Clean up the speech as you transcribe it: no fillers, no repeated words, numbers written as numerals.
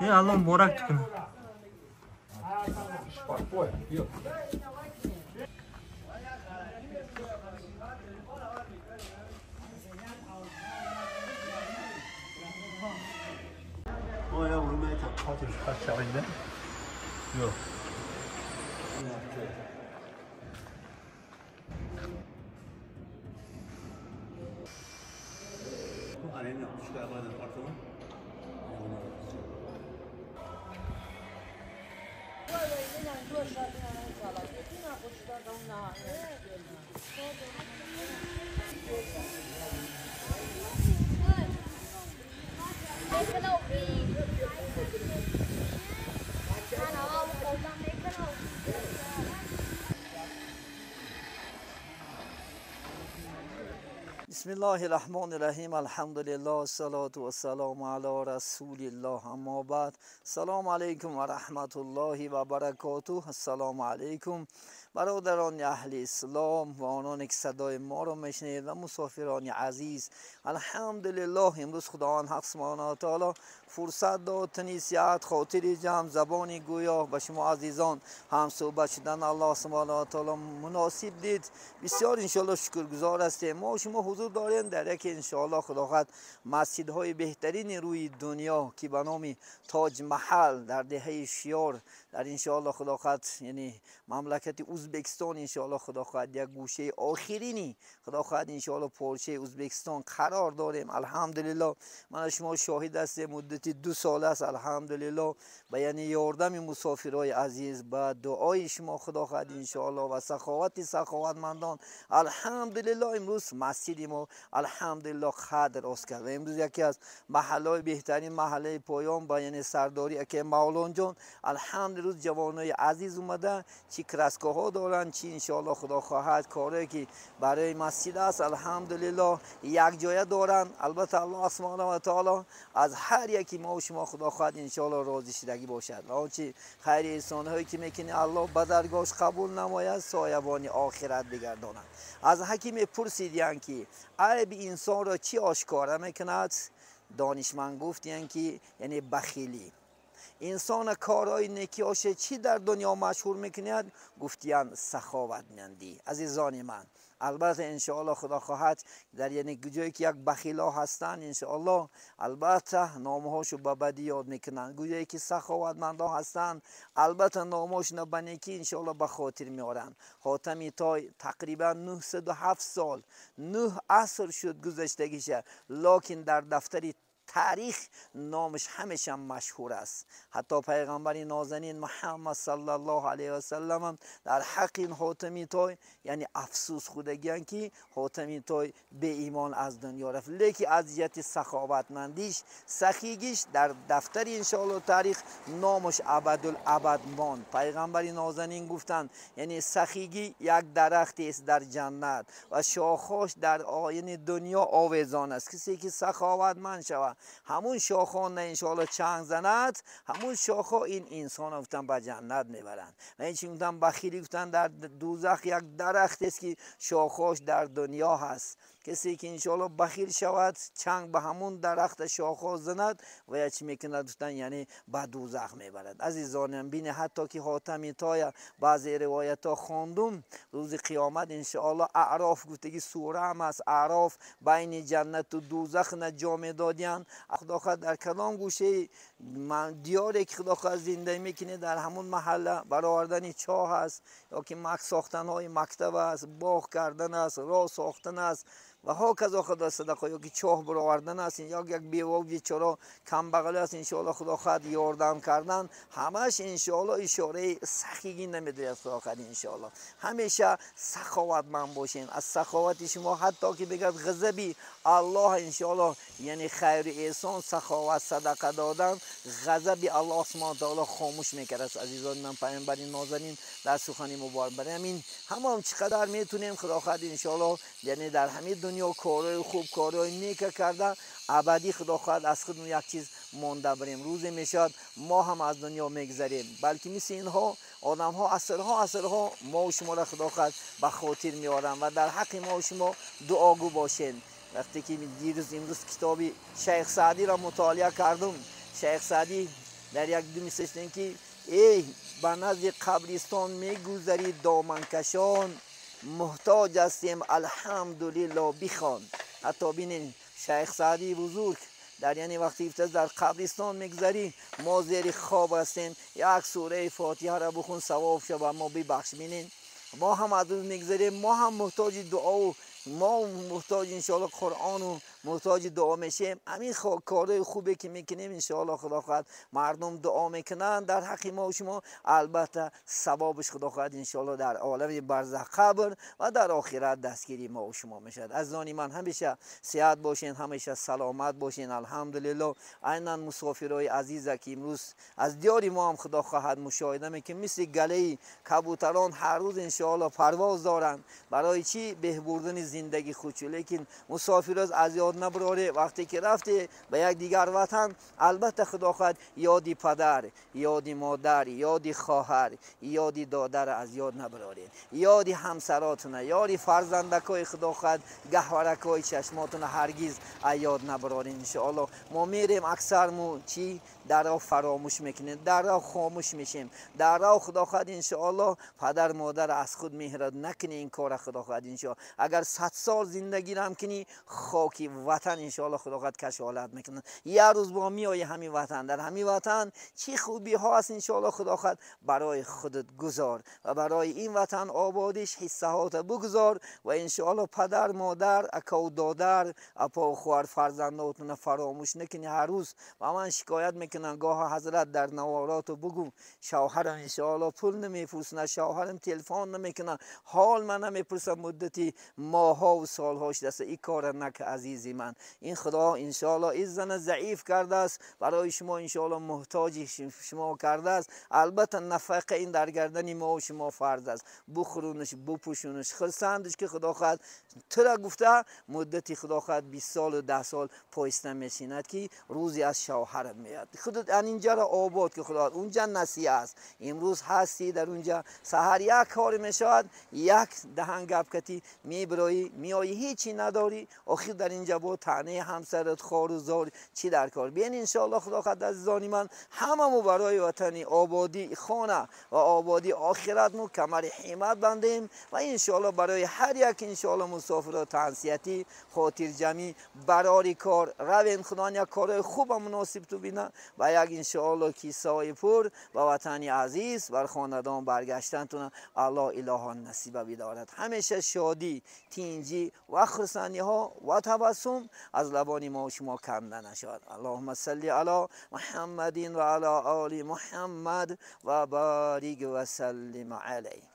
این الله مبارک کنه. آیا اون میت خاطر شاینده؟ Yok. Arayın yapmışlar bazen ortamı. بسم الله الرحمن الرحیم. الحمدلله الصلاة والسلام علی رسول الله. اما بعد، سلام علیکم و رحمت الله و برکاته. السلام علیکم برادران اهل اسلام و آنان که صدای ما را میشنید و مسافران عزیز. الحمدلله امروز خداوند حق سبحانه و تعالی فرصت داد تنیسیت خاطر جمع زبانی گویا به شما عزیزان هم صحبت شدن الله سبحانه و تعالی مناسب دید. بسیار انشالله شکرگزار هستیم. ما شما حضور دارین در یک انشالله خداوند مسجدهای بهترین روی دنیا که به نام تاج محل در دهه شیار در انشالله خداوند یعنی مملکت ازبکستان انشالله خداوند یک گوشه آخرینی خداوند انشالله پارچه ازبکستان قرار داریم. الحمدلله من شما شاهد هستیم مدت 2 سال است الحمدلله به یعنی یاردم مسافرای عزیز با دعای شما خداوند انشالله و سخاوتمندان الحمدلله امروز مسجد ما الحمدلله قدر راست کرد و امروز یکی از محلهای بهترین محله پایان با یعنی سرداری که مولان جان الحمدلله جوانای عزیز اومده چی کرسکه ها دارن چی انشالله خدا خواهد کاری که برای مسجد است الحمدلله یک جایه دارن. البته الله سبحانه و تعالی از هر یکی ما و شما خدا خواهد انشالله راضی شدگی باشد. آنچه خیر احسان هایی که میکنه الله به درگاهش قبول نماید سایبان آخرت بگرداند. از حکیم پرسیدند که عیب انسان را چی آشکار میکند؟ دانشمند گفتند که یعنی بخیلی. انسان کارهای نیکیاش چی در دنیا مشهور میکند؟ گفتیان سخاوتمندی. عزیزان من البته انشاءالله خدا خواهد در یعنی جایی که یک بخیلا هستند انشاءالله البته نامهاشو به بدی یاد میکنند. جایی که سخاوتمندا هستند البته نامهاشو به نیکی انشاءالله به خاطر میارن. حاتمی تای تقریبا 907 سال 9 عصر شد گذشتگیشه لکن در دفتر تاریخ نامش همیشه مشهور است. حتی پیغمبر نازنین محمد صلی الله علیه و سلم در حق این حاتمی تای یعنی افسوس خودگیان که حاتمی تای به ایمان از دنیا رفت، لیکن اذیت سخاوتمندیش سخیگیش در دفتر انشاءالله تاریخ نامش ابدالابد ماند. پیغمبر نازنین گفتند یعنی سخیگی یک درخت است در جنت و شاخهاش در آینه دنیا آویزان است. کسی که سخاوتمند شود همون شاخه نه انشاءالله چنگ زند همون شاخه این انسان گفتن به جنت میبرند. و این چی گفتن بخیلی گفتن در دوزخ یک درخت است که شاخهاش در دنیا هست. کسی که انشاءالله بخیل شود چنگ به همون درخت شاخه زند و یا چی میکند گفتن یعنی به دوزخ میبرد. عزیزانم بین حتی که حاتمی تای بعضی روایت ها خواندم روز قیامت انشاءالله اعراف گفتگی سوره هم است اعراف بین جنت و دوزخ نجام دادیان. خدا خواهد در کدام گوشه دیاری که خدا خواهد زنده میکنه در همون محله برآوردن چاه است یا که ساختن های مکتب است باغ کردن است راه ساختن است و ها کذا خدا صدقه یا که چاه برآوردن است یا یک بیوه بیچاره کم بغل است انشاءالله خدا خواهد یاردم کردن. همش انشاءالله اشاره سخیگی نمیده خدا خواهد انشاءالله همیشه سخاوتمند باشین. از سخاوت شما حتی که بگید غضبی الله انشاءالله یعنی خیر احسان سخاوت صدقه دادن غضب الله سبحانه و تعالی خاموش میکرد. عزیزان من پیامبر نازنین در سخن مبارک برای همین هم چقدر میتونیم خدا خواهد انشاءالله یعنی در همین دنیا کارهای خوب کارهای نیک کردن ابدی خدا خواهد از خودمون یک چیز مونده بریم. روزی میشد ما هم از دنیا میگذریم بلکه مثل اینها آدم ها عصرها ما و شما را خدا خواهد به خاطر میارن و در حق ما و شما دعاگو باشین. وقتی که دیروز امروز کتابی شیخ سعدی را مطالعه کردم، شیخ سعدی در یک دو می‌نوشتن که ای به نزد قبرستان میگذری دامنکشان، محتاج هستیم الحمدلله بخوان. حتی ببینید شیخ سعدی بزرگ در یعنی وقتی در قبرستان میگذری ما زیر خواب هستیم، یک سوره فاتحه را بخون ثواب شو و ما ببخش. ببینید ما هم از روز میگذریم، ما هم محتاج دعا و ما محتاج انشاءالله قرآن و محتاج دعا میشیم. همین کارهای خوبی که میکنیم انشاءالله خدا خواهد مردم دعا میکنن در حق ما و شما، البته ثوابش خدا خواهد انشاءالله در عالم برزخ قبر و در آخرت دستگیری ما و شما میشد. از آن من همیشه صحت باشین، همیشه سلامت باشین. الحمدلله عیناً مسافرای عزیز که امروز از دیار ما هم خدا خواهد مشاهده میکنیم، مثل گله کبوتران هر روز انشاءالله پرواز دارن. برای چی؟ بهبودن زندگی خودشو. لیکن مسافر از یاد نبراره وقتی که رفته به یک دیگر وطن، البته خدا خواهد یادی پدر، یادی مادر، یادی خواهر، یادی دادر از یاد نبرارین، یادی همسراتون، یادی فرزندکای خدا خواهد گهورکای چشماتون هرگز یاد نبرارین. انشاءالله ما میریم اکثر مو چی در راه فراموش میکنیم، در راه خاموش میشیم، در راه خدا خواهد انشاءالله پدر مادر از خود مهرت نکنی. این کار خدا خواهد انشاءالله اگر 100 سال زندگی رم کنی خاکی وطن انشاءالله خدا خواهد کشالت میکنه. یه روز با میای همین وطن، در همین وطن چی خوبی ها هست انشاءالله خدا خواهد برای خودت گذار و برای این وطن آبادیش حصه هات بگذار و انشاءالله پدر مادر اکا و دادر اپا و خوار فرزنداتون فراموش نکنی. هر روز و من شکایت میکنن گاه حضرت در نواراتو بگو شوهرم انشاءالله پول نمیفرسونه، شوهرم تلفن نمیکنه، حال من نمیپرسه مدتی ماها و سالهاش دست. این کار نک عزیزی من. این خدا انشاءالله این زن ضعیف کرده است، برای شما انشاءالله محتاج شما کرده است. البته نفقه این در گردن ما و شما فرض است، بخورونش بپوشونش خرسندش که خدا خواهد تو را گفته مدتی خدا خواهد 20 سال و 10 سال پایسته میشیند که روزی از شوهرت میاد. خودت اینجا را آباد که خدا اونجا نصیحه است. امروز هستی در اونجا، سحر یک کار میشود، یک دهن گپ کتی میبرایی میایی هیچی نداری، آخر در اینجا با تنه همسرت خوار و زار چی در کار. بیاین انشاءالله خدا خواهد عزیزانی من هممو برای وطنی آبادی خانه و آبادی آخرت کمر حمایت بندیم و انشاءالله برای هر یک انشاءالله مسافرات تنسیتی خاطر جمعی براری کار روین. خدا یک کار خوب و مناسب تو بینه و یک انشاءالله کیسای پر و وطنی عزیز بر خاندان برگشتنتون الله الهان نصیب بدارد. همیشه شادی، تینجی و خرسندی ها و تبسم از لبان ما و شما کم نشود. اللهم صل علی محمد و علی آل محمد و بارک و سلم علیه.